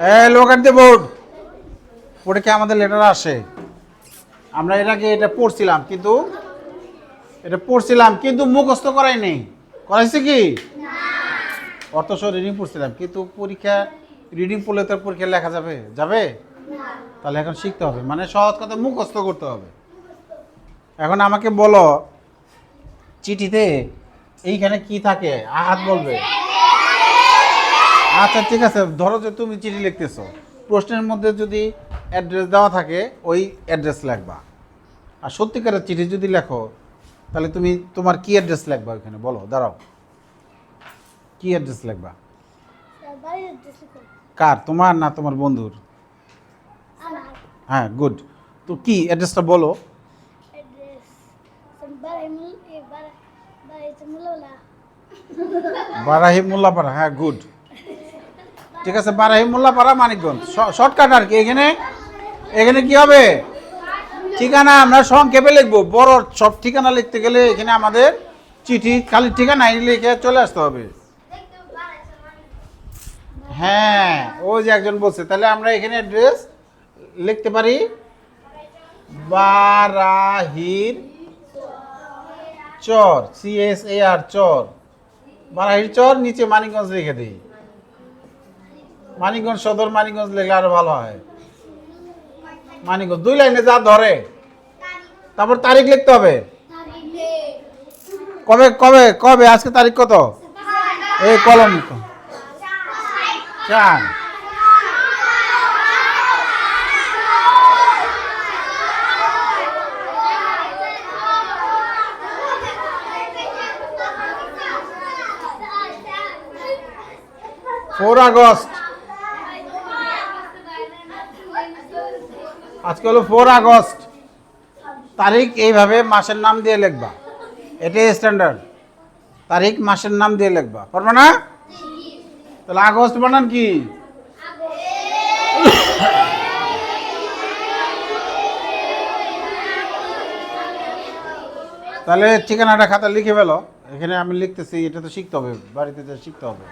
এই লোক আনতে বোর্ড পড়ে কি আমাদের লেটার আসে? আমরা এর আগে এটা পড়ছিলাম কিন্তু মুখস্থ করাই নেই। করাইছে কি? অর্থ সহ রিডিং পড়ছিলাম কিন্তু পরীক্ষা রিডিং পড়লে তো পরীক্ষা লেখা যাবে যাবে? তাহলে এখন শিখতে হবে, মানে সহজ কথা মুখস্থ করতে হবে। এখন আমাকে বলো চিঠিতে এইখানে কি থাকে? আহাত বলবে। আচ্ছা ঠিক আছে, ধরো যে তুমি চিঠি লিখতেছো, প্রশ্নের মধ্যে যদি অ্যাড্রেস দেওয়া থাকে ওই অ্যাড্রেস লিখবা। আর সত্যিকারের চিঠি যদি লেখো তাহলে তুমি তোমার কি অ্যাড্রেস লিখবা ওইখানে? বলো, দাঁড়াও, কি অ্যাড্রেস লিখবা? কার, তোমার না তোমার বন্ধুর? হ্যাঁ, গুড। তো কি অ্যাড্রেসটা বলো। বারাহি মোল্লাপাড়া, হ্যাঁ গুড। ঠিক আছে, বারাহি মোল্লাপাড়া মানিকগঞ্জ, শর্টকাট আর কি। এখানে এখানে কি হবে? ঠিকানা আমরা সংক্ষেপে লিখবো, বড় সব ঠিকানা লিখতে গেলে এখানে আমাদের চিঠি খালি ঠিকানা লিখে চলে আসতে হবে। হ্যাঁ, ওই যে একজন বলছে, তাহলে আমরা এখানে অ্যাড্রেস লিখতে পারি বারাহির চর, CSAR চর, বারাহির চর, নিচে মানিকগঞ্জ লিখে দিই। মানিকগঞ্জ সদর, মানিকগঞ্জ লিখলে আরো ভালো হয়। মানিকগঞ্জ 2 লাইনে যা ধরে, তারপর তারিখ লিখতে হবে। কবে কবে কবে আজকে তারিখ কত? এই কলম 4। আগস্ট। আজকে হলো 4 আগস্ট। তারিখ এইভাবে মাসের নাম দিয়ে লিখবা, এটাই স্ট্যান্ডার্ড। তারিখ মাসের নাম দিয়ে লিখবা, পারবে না? তাহলে আগস্ট বানান কি? তাহলে ঠিকানাটা খাতা লিখে ফেলো। এখানে আমি লিখতেছি, এটা তো শিখতে হবে, বাড়িতে যা শিখতে হবে।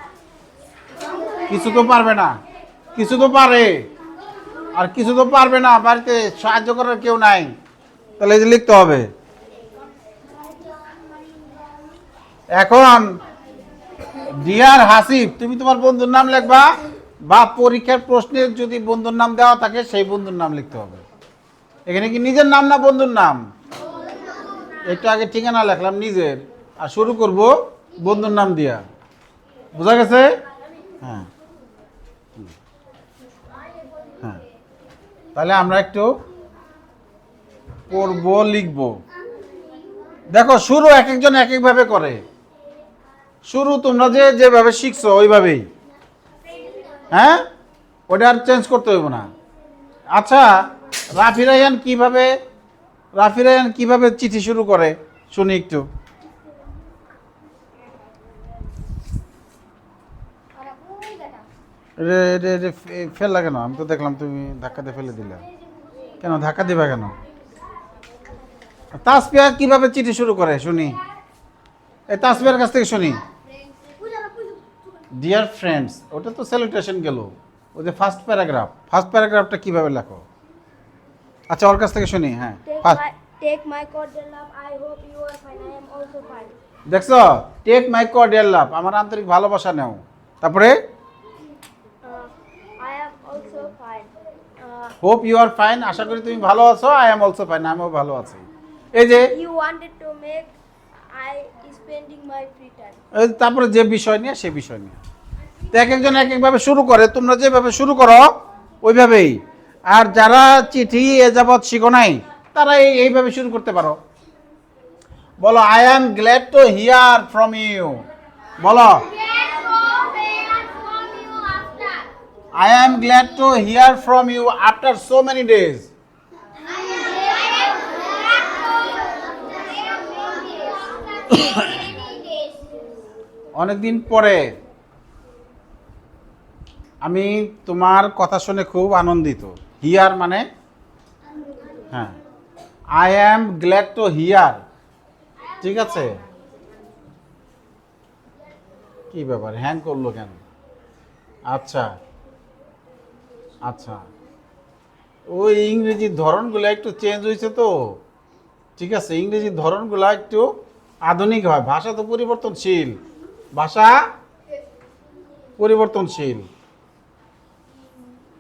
কিছু তো পারবে না, কিছু তো পারে, আর কিছু তো পারবে না, বাড়িতে সাহায্য করার কেউ নাই, তাহলে এই যে লিখতে হবে। এখন ডিয়ার হাসিব, তুমি তোমার বন্ধুর নাম লিখবা, বা পরীক্ষার প্রশ্নে যদি বন্ধুর নাম দেওয়া থাকে সেই বন্ধুর নাম লিখতে হবে। এখানে কি নিজের নাম না বন্ধুর নাম? একটু আগে ঠিকানা লিখলাম নিজের, আর শুরু করব বন্ধুর নাম দিয়া। বোঝা গেছে? হ্যাঁ হ্যাঁ, তাহলে আমরা একটু পড়ব লিখব। দেখো শুরু এক একজন এক একভাবে করে, শুরু তোমরা যেভাবে শিখছো ওইভাবেই, হ্যাঁ, ওটা আর চেঞ্জ করতে হইব না। আচ্ছা, রাফি রায়ান কিভাবে চিঠি শুরু করে শুনি একটু। ফেললা কেন? আমি তো দেখলাম তুমি ধাক্কা দিয়ে ফেলে দিলে। কেন ধাক্কা দিবা কেন? তাসপিয়া কিভাবে চিঠি শুরু করে শুনি, এই তাসপিয়ার কাছ থেকে শুনি। ডিয়ার ফ্রেন্ডস, ওটা তো স্যালুটেশন গেল। ওই যে ফার্স্ট প্যারাগ্রাফটা কিভাবে লেখো? আচ্ছা, ওর কাছ থেকে শুনি। হ্যাঁ, Take my cordial love. I hope you are fine. I am also fine. দেখছো, টেক মাই কর্ডিয়াল লাভ, আমার আন্তরিক ভালোবাসা নেও। তারপরে I am also fine. Hope you are fine, আশা করি তুমি ভালো আছো। আই এম অলসো ফাইন, আমিও ভালো আছি। এই যে You wanted to make I spending my free time. তারপরে যে বিষয় নিয়ে সে বিষয় নিয়ে, তো এক একজন এক একভাবে শুরু করে, তোমরা যেভাবে শুরু করো ওইভাবেই। আর যারা চিঠি এ যাবৎ শিখো নাই তারা এইভাবে শুরু করতে পারো। বলো, I am glad to hear from you. বলো, I am glad to hear from you after so many days. অনেকদিন পরে আমি তোমার কথা শুনে খুব আনন্দিত। হিয়ার মানে হ্যাঁ, I am glad to here, ঠিক আছে। কি ব্যাপার, হ্যাং করলো কেন? আচ্ছা, আচ্ছা, ওই ইংরেজির ধরনগুলো একটু চেঞ্জ হয়েছে তো, ঠিক আছে, ইংরেজির ধরনগুলো একটু আধুনিক হয়, ভাষা তো পরিবর্তনশীল, ভাষা পরিবর্তনশীল।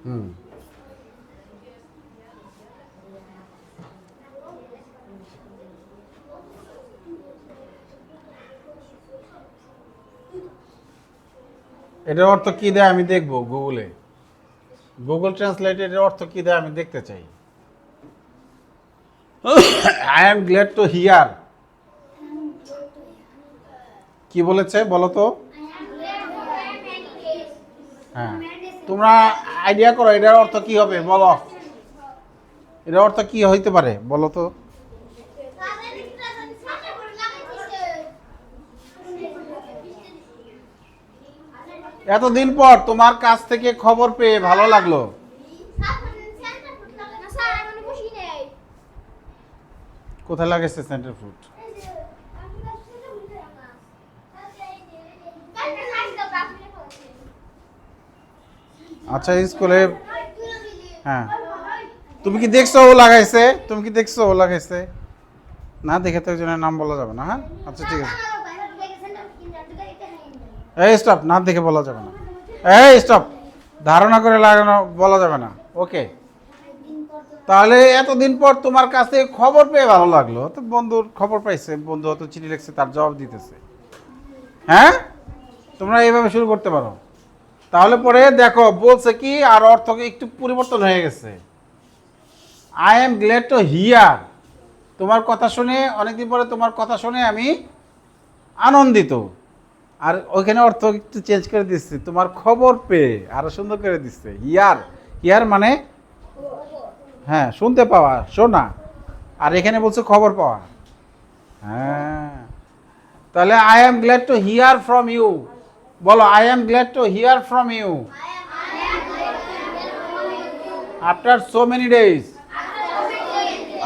হুম, এটার অর্থ কি দেয় আমি দেখবো গুগলে, গুগল ট্রান্সলেট এর অর্থ কি দেয় আমি দেখতে চাই। I am glad to here, কি বলেছে বলো তো? হ্যাঁ, তোমরা আইডিয়া করো এটার অর্থ কি হবে, বলো এটার অর্থ কি হইতে পারে বলো তো? এতদিন পর তোমার কাছ থেকে খবর পেয়ে ভালো লাগলো। কোথায় লাগাইছে সেন্টার ফ্রুট? আচ্ছা, স্কুলে, হ্যাঁ, তুমি কি দেখছো ও লাগাইছে? তুমি কি দেখছো ও লাগাইছে? না দেখে তো একজনের নাম বলা যাবে না। হ্যাঁ, আচ্ছা ঠিক আছে, এই স্টপ, না দেখে বলা যাবে না, এই স্টপ, ধারণা করে লাগানো বলা যাবে না। ওকে, তাহলে এতদিন পর তোমার কাছে খবর পেয়ে ভালো লাগলো, তো বন্ধুর খবর পাইছে, বন্ধু হয়তো চিঠি লিখছে, তার জবাব দিতেছে। হ্যাঁ, তোমরা এইভাবে শুরু করতে পারো। তাহলে পরে দেখো বলছে কি, আর অর্থ একটু পরিবর্তন হয়ে গেছে। I am glad to here, তোমার কথা শুনে, অনেকদিন পরে তোমার কথা শুনে আমি আনন্দিত। আর ওইখানে অর্থ একটু চেঞ্জ করে দিচ্ছে, তোমার খবর পেয়ে আরো সুন্দর করে দিচ্ছে। হিয়ার, হিয়ার মানে হ্যাঁ শুনতে পাওয়া, শোনা, আর এখানে বলছে খবর পাওয়া। হ্যাঁ, তাহলে I am glad to hear from you, বলো I am glad to hear from you after so many days.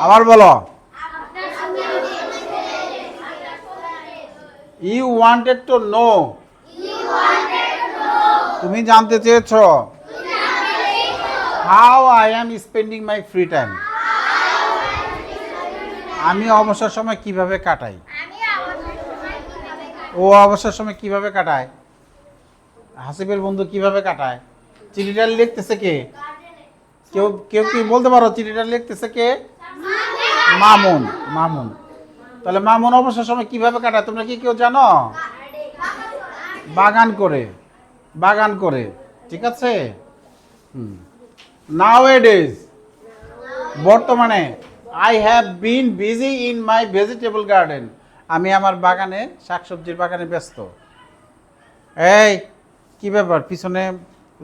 আবার বলো, ইউ ওয়ান্টেড টু নো, তুমি জানতে চেয়েছো how I am spending my free time, আমি অবসর সময় কিভাবে কাটাই। ও অবসর সময় কিভাবে কাটায়, হাসিবের বন্ধু কিভাবে কাটায়। চিঠিটা লিখতেছে কে? কেউ কেউ কি বলতে পারো চিঠিটা লিখতেছে কে? মামুন, মামুন। তাহলে মামুন অবসর সময় কিভাবে কাটায় তোমরা কি কেউ জানো? বাগান করে, বাগান করে, ঠিক আছে। নাও এ ডেজ, বর্তমানে, I have been busy in my vegetable garden, আমি আমার বাগানে, শাকসবজির বাগানে ব্যস্ত। এই কি ব্যাপার, পিছনে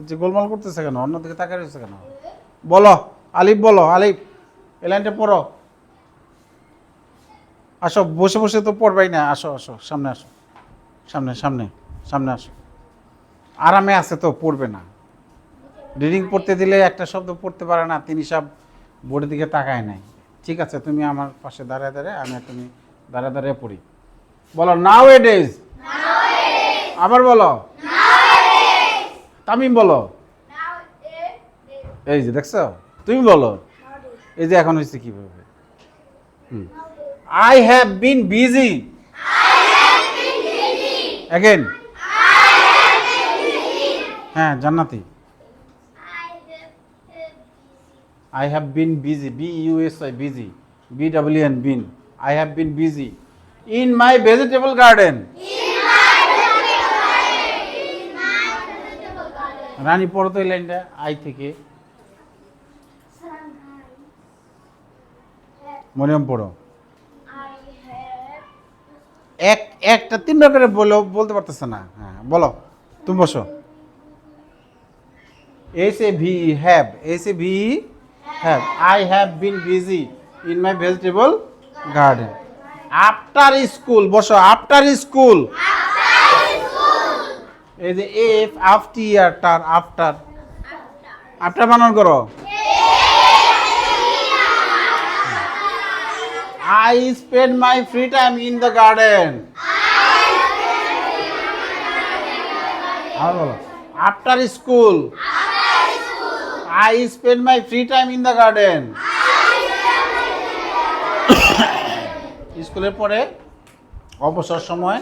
যে গোলমাল করতেছে কেন, অন্যদিকে তাকায় রয়েছে কেন? বলো আলিফ, বলো আলিফ, এই লাইনটা পড়ো। আসো, বসে বসে তো পড়বাই না, আসো আসো, সামনে আসো, সামনে সামনে সামনে আসো, আরামে আছে তো, পড়বে না। রিডিং পড়তে দিলে একটা শব্দ পড়তে পারে না, তিনি সব বোর্ডের দিকে তাকায় নাই। ঠিক আছে, তুমি আমার পাশে দাঁড়ায় দাঁড়ায়, আমি তুমি দাঁড়ায় দাঁড়ায় পড়ি। বলো নাও এ ডেজ, আবার বলো, তামিম বলো, এই যে দেখছো, তুমি বলো, এই যে এখন হয়েছে কিভাবে। I have been busy, again, হ্যাঁ জান্নাতি, I have been busy, B-U-S-I, busy, B-W-N, been. I have been busy in my vegetable garden. রানী পড়ো তো এই লাইনটা আই থেকে, মরিয়ম পড়ো। একটা তিনবার করে বলতে পারতেছে না। হ্যাঁ বলো, তুমি বসো। S-A-V-E, have, S-A-V-E, have, I have been busy in my vegetable garden. After school, বসো, after school, এই যে if, after, after, after বানান করো। I spend my free time in the garden. আর বলো, after school, I spend my free time in the garden. স্কুলের পরে অবসর সময়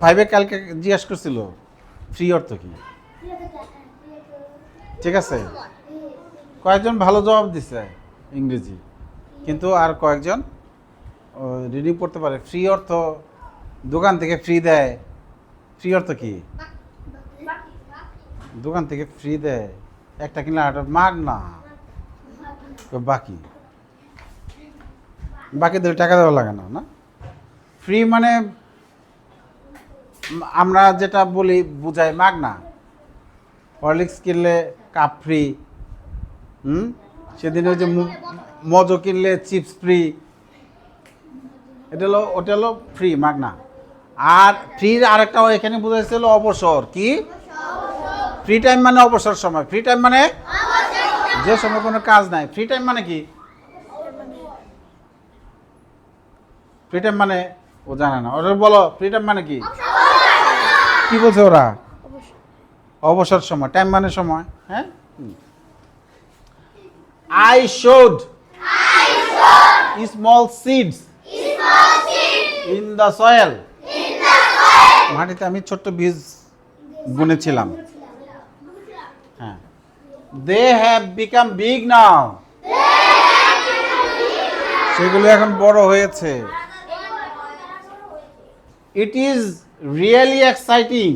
5 কালকে জিজ্ঞাসা করছিল ফ্রি অর্থ কি, ঠিক আছে? কয়েকজন ভালো জবাব দিছে ইংরেজি, কিন্তু আর কয়েকজন রিডিং পড়তে পারে। ফ্রি অর্থ দোকান থেকে ফ্রি দেয়। ফ্রি অর্থ কি? দোকান থেকে ফ্রি দেয়, একটা কিনলে আরেকটা মাগ না, বাকি বাকিদের টাকা দেওয়া লাগে না। না, ফ্রি মানে আমরা যেটা বলি বুঝাই মাগ না। হরলিক্স কিনলে কাপ ফ্রি, সেদিন ওই যে মজো কিনলে চিপস ফ্রি, ওটা হলো ফ্রি, মাগ না। আর ফ্রির আরেকটা এখানে বোঝাইছিল অবসর। কি? ফ্রি টাইম মানে অবসর সময়। ফ্রি টাইম মানে যে সময় কোনো কাজ নাই। ফ্রি টাইম মানে কি? ফ্রি টাইম মানে ও জানে না। ওরা বলো ফ্রি টাইম মানে কি? কি বলছে ওরা? অবসর সময়। টাইম মানে সময়। হ্যাঁ, I showed small seeds in the soil. মাটিতে আমি ছোট্ট বীজ বুনেছিলাম। হ্যাঁ, they have become big now. সেগুলো এখন বড় হয়েছে। It is really exciting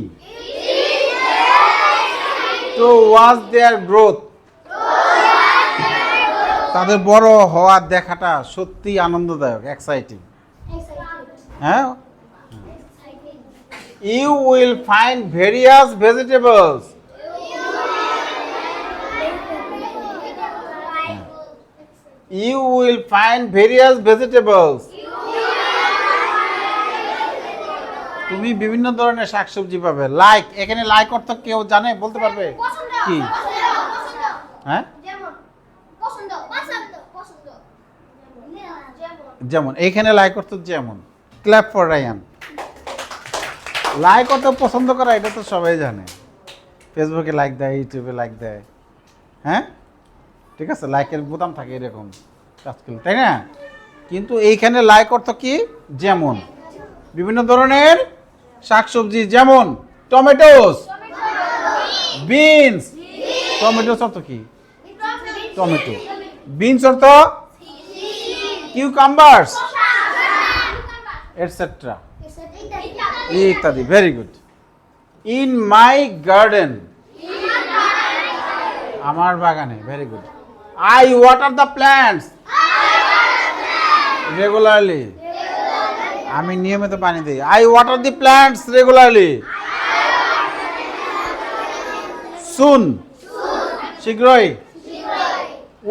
to watch their growth. তাদের বড় হওয়ার দেখাটা সত্যি আনন্দদায়ক, এক্সাইটিং। হ্যাঁ, you will find various vegetables. You will find various vegetables. তুমি বিভিন্ন ধরনের শাকসবজি পাবে। লাইক, এখানে লাইক অর্থ কেউ জানে, বলতে পারবে কি? হ্যাঁ, যেমন এখানে লাইক অর্থ যেমন। Clap for Ryan. লাইক অর্থ পছন্দ করা, এটা তো সবাই জানে। ফেসবুকে লাইক দেয়, ইউটিউবে লাইক দেয়। হ্যাঁ, ঠিক আছে, লাইকের বোতাম থাকে এরকম কাজ করলে, তাই না? কিন্তু এইখানে লাইক অর্থ কি? যেমন বিভিন্ন ধরনের শাকসবজি, যেমন টমেটোস, বিনস। টমেটোস অর্থ কি? টমেটো। বিনস অর্থ কিউকাম্বারস, এটসেট্রা, ইত্যাদি। Very good. In my garden, আমার বাগানে। Very good. I water the plants regularly, আমি নিয়মিত পানি দিই। I water the plants regularly. Soon, শীঘ্রই।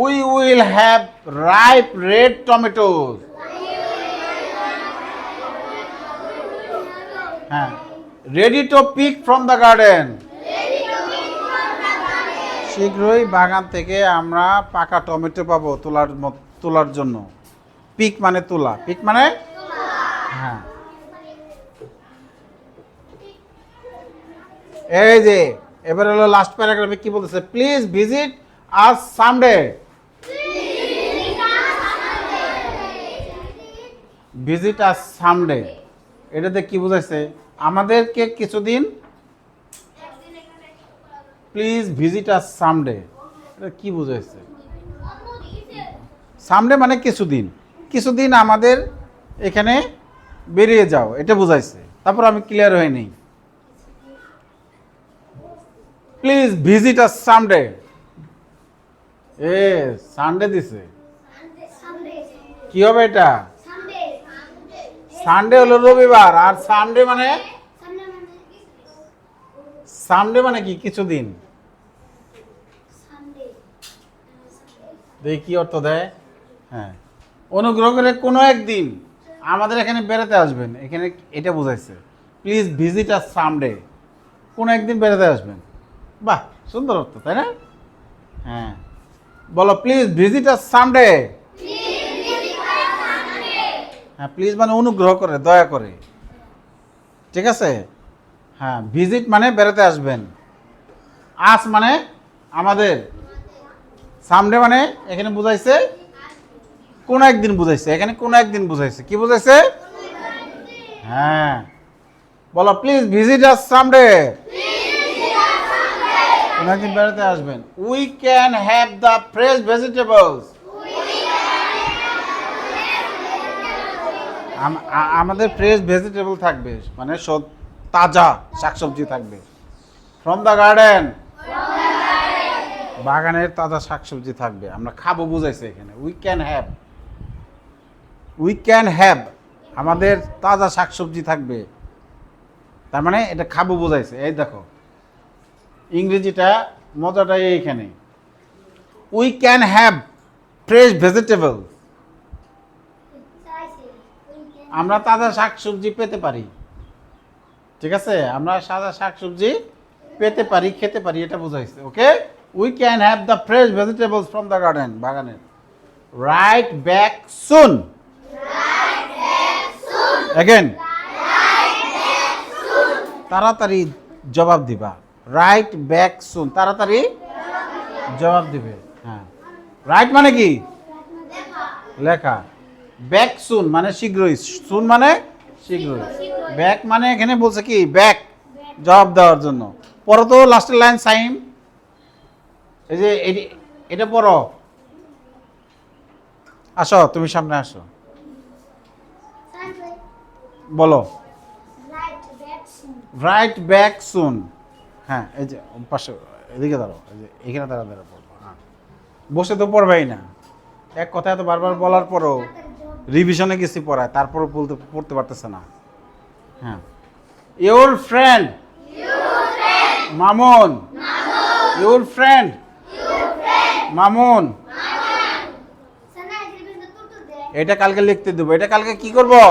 We will have ripe red tomatoes. হ্যাঁ, ready to pick from the garden. শীঘ্রই বাগান থেকে আমরা পাকা টমেটো পাবো তোলার জন্য। পিক মানে তোলা। পিক মানে হ্যাঁ, এই যে এবার হলো লাস্ট প্যারাগ্রাফে কি বলতেছে? Please visit us someday. Visit us someday, এটাতে কি বোঝাইছে? আমাদেরকে কিছুদিন, প্লিজ ভিজিট আস সামডে, এটা কি বোঝাইছে? সামডে মানে কিছুদিন, কিছুদিন আমাদের এখানে বেরিয়ে যাও, এটা বুঝাইছে। তারপর আমি ক্লিয়ার হয়নি। Please visit us someday. Sunday দিছে, কি হবে এটা? সানডে হলো রবিবার, আর সানডে মানে সানডে মানে কি? কিছুদিন। দেখি কি অর্থ দেয়। হ্যাঁ, অনুগ্রহ করে কোনো একদিন আমাদের এখানে বেড়াতে আসবেন, এখানে এটা বোঝাইছে। প্লিজ ভিজিট আস সামডে, কোনো একদিন বেড়াতে আসবেন। বাহ, সুন্দর অর্থ, তাই না? হ্যাঁ, বলো প্লিজ ভিজিট আস সামডে। হ্যাঁ, প্লিজ মানে অনুগ্রহ করে, দয়া করে, ঠিক আছে? হ্যাঁ, ভিজিট মানে বেড়াতে আসবেন। আস মানে আমাদের সামডে মানে এখানে বুঝাইছে কোন একদিন বুঝাইছে, এখানে কোন একদিন বুঝাইছে, কি বুঝাইছে? হ্যাঁ, বলো প্লিজ ভিজিট আস সামডে। কোন একদিন বেড়াতে আসবেন। We can have the fresh vegetables. আমাদের ফ্রেশ ভেজিটেবল থাকবে, মানে তাজা শাকসবজি থাকবে। ফ্রম দ্য গার্ডেন, বাগানের তাজা শাকসবজি থাকবে, আমরা খাবো বুঝাইছে এখানে। উই ক্যান হ্যাভ আমাদের তাজা শাকসবজি থাকবে, তার মানে এটা খাবো বুঝাইছে। এই দেখো ইংরেজিটা মজাটা এইখানে, we can have fresh vegetable, আমরা তাজা শাকসবজি পেতে পারি। ঠিক আছে, আমরা তাজা শাকসবজি পেতে পারি, খেতে পারি, এটা বুঝাইছে। Okay, we can have the fresh vegetables from the garden, বাগানের। রাইট ব্যাক সুন, অ্যাগেন তাড়াতাড়ি জবাব দিবা। রাইট ব্যাক সুন, তাড়াতাড়ি জবাব দিবে। হ্যাঁ, রাইট মানে কি? লেখা। ব্যাক সুন মানে শীঘ্রই, সুন মানে শীঘ্রই। ব্যাক মানে এখানে বলছে কি ব্যাক, জবাব দেওয়ার জন্য। পড়ো তো লাস্টের লাইন সাইম, এই যে এটা পড়ো। আসো, তুমি সামনে আসো, বলো। রাইট ব্যাক সুন। হ্যাঁ, এই যে পাশে এদিকে দাঁড়াও, এই যে এখানে দাঁড়া পড়বো। হ্যাঁ, বসে তো পড়বেই না, এক কথা এত বারবার বলার পরও রিভিশনে গেছি পড়ায়, তারপরও পড়তে পারতেছে না। হ্যাঁ, your friend Mamun, your friend Mamun. এটা কালকে লিখতে দেবো, এটা কালকে কি করবো?